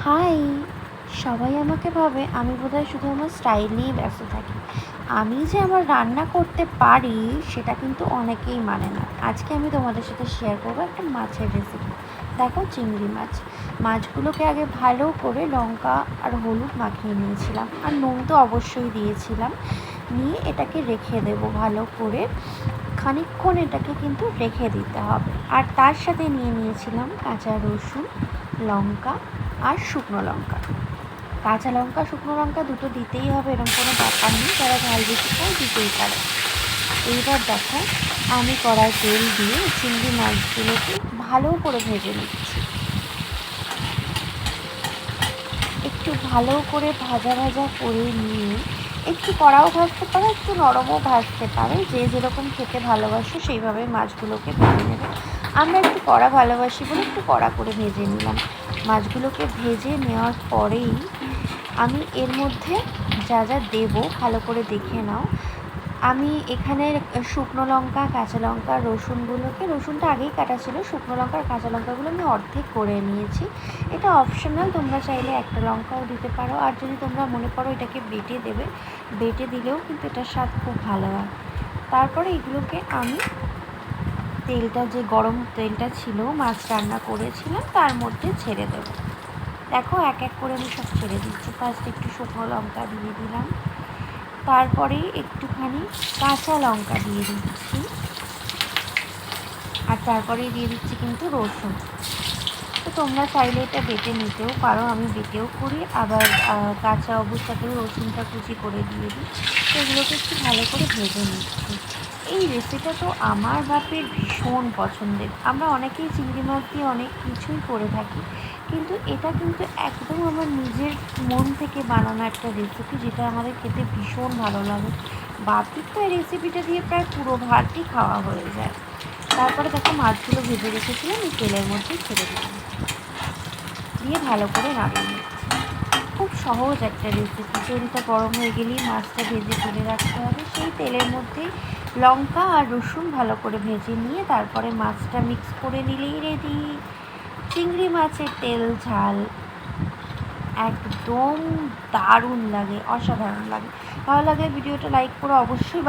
High! সবাই আমাকে ভাবে আমি বোধহয় শুধু আমার স্টাইল নিয়েই ব্যস্ত থাকি। আমি যে আমার রান্না করতে পারি সেটা কিন্তু অনেকেই মানে না। আজকে আমি তোমাদের সাথে শেয়ার করবো একটা মাছের রেসিপি। দেখো, চিংড়ি মাছ। মাছগুলোকে আগে ভালো করে লঙ্কা আর হলুদ মাখিয়ে নিয়েছিলাম, আর নুন তো অবশ্যই দিয়েছিলাম। নিয়ে এটাকে রেখে দেবো ভালো করে, খানিকক্ষণ এটাকে কিন্তু রেখে দিতে হবে। আর তার সাথে নিয়েছিলাম কাঁচা রসুন, লঙ্কা আর শুকনো লঙ্কা। কাঁচা লঙ্কা শুকনো লঙ্কা দুটো দিতেই হবে, এরকম কোনো ব্যাপার নেই, যারা ঝাল বেশি খায় দিতেই পারে। এইবার দেখো, আমি কড়াই তেল দিয়ে চিংড়ি মাছগুলোকে ভালো করে ভেজে নিচ্ছি। একটু ভালো করে ভাজা ভাজা করে নিয়ে একটু কড়াও ভাজতে পারো, একটু নরমও ভাজতে পারো, যে যেরকম খেতে ভালোবাসো সেইভাবে মাছগুলোকে ভেজে নেবে। আমরা একটু কড়া ভালোবাসি বলে একটু কড়া করে ভেজে নিলাম। মাছগুলোকে ভেজে নেওয়ার পরেই আমি এর মধ্যে যা যা দেবো ভালো করে দেখে নাও। আমি এখানে শুকনো লঙ্কা, কাঁচা লঙ্কা, রসুনটা আগেই কাটা ছিল, শুকনো লঙ্কা আর কাঁচা লঙ্কাগুলো আমি অর্ধেক করে নিয়েছি। এটা অপশনাল, তোমরা চাইলে একটা লঙ্কাও দিতে পারো, আর যদি তোমরা মনে করো এটাকে বেটে দেবে, বেটে দিলেও কিন্তু এটার স্বাদ খুব ভালো হয়। তারপরে এগুলোকে আমি তেলটা, যে গরম তেলটা ছিল মাছ রান্না করেছিলাম, তার মধ্যে ছেড়ে দেবো। দেখো, এক এক করে আমি সব ছেড়ে দিচ্ছি। ফার্স্ট একটু শুকনো লঙ্কা দিয়ে দিলাম, তারপরে একটুখানি কাঁচা লঙ্কা দিয়ে দিচ্ছি, আর তারপরেই দিয়ে দিচ্ছি কিন্তু রসুন। তো তোমরা চাইলে এটা বেটে নিতেও পারো, আমি বেটেও করি, আবার কাঁচা অবস্থাতেও রসুনটা কুচি করে দিয়ে দিই। তো এগুলোকে একটু ভালো করে ভেজে নিচ্ছি। এই রেসিপিটা তো আমার বাপের ভীষণ পছন্দের। আমরা অনেকেই চিংড়ি মাছ দিয়ে অনেক কিছুই করে থাকি, কিন্তু এটা কিন্তু একদম আমার নিজের মন থেকে বানানো একটা রেসিপি, যেটা আমাদের খেতে ভীষণ ভালো লাগে। বাপির তো এই রেসিপিটা দিয়ে প্রায় পুরো ভাতই খাওয়া হয়ে যায়। তারপরে দেখো, মাছগুলো ভেজে রেখেছিলাম, এই তেলের মধ্যে ছেড়ে দিলাম, দিয়ে ভালো করে নাড়িয়ে নিচ্ছি। খুব সহজ একটা রেসিপি। তেলটা গরম হয়ে গেলেই মাছটা ভেজে তুলে রাখতে হবে। সেই তেলের মধ্যেই লঙ্কা আর রসুন ভালো করে ভেজে নিয়ে তারপরে মাছটা মিক্স করে নিলেই রেডি চিংড়ি মাছের তেল ঝাল। একদম দারুণ লাগে, অসাধারণ লাগে। ভালো লাগলে ভিডিওটা লাইক করে অবশ্যই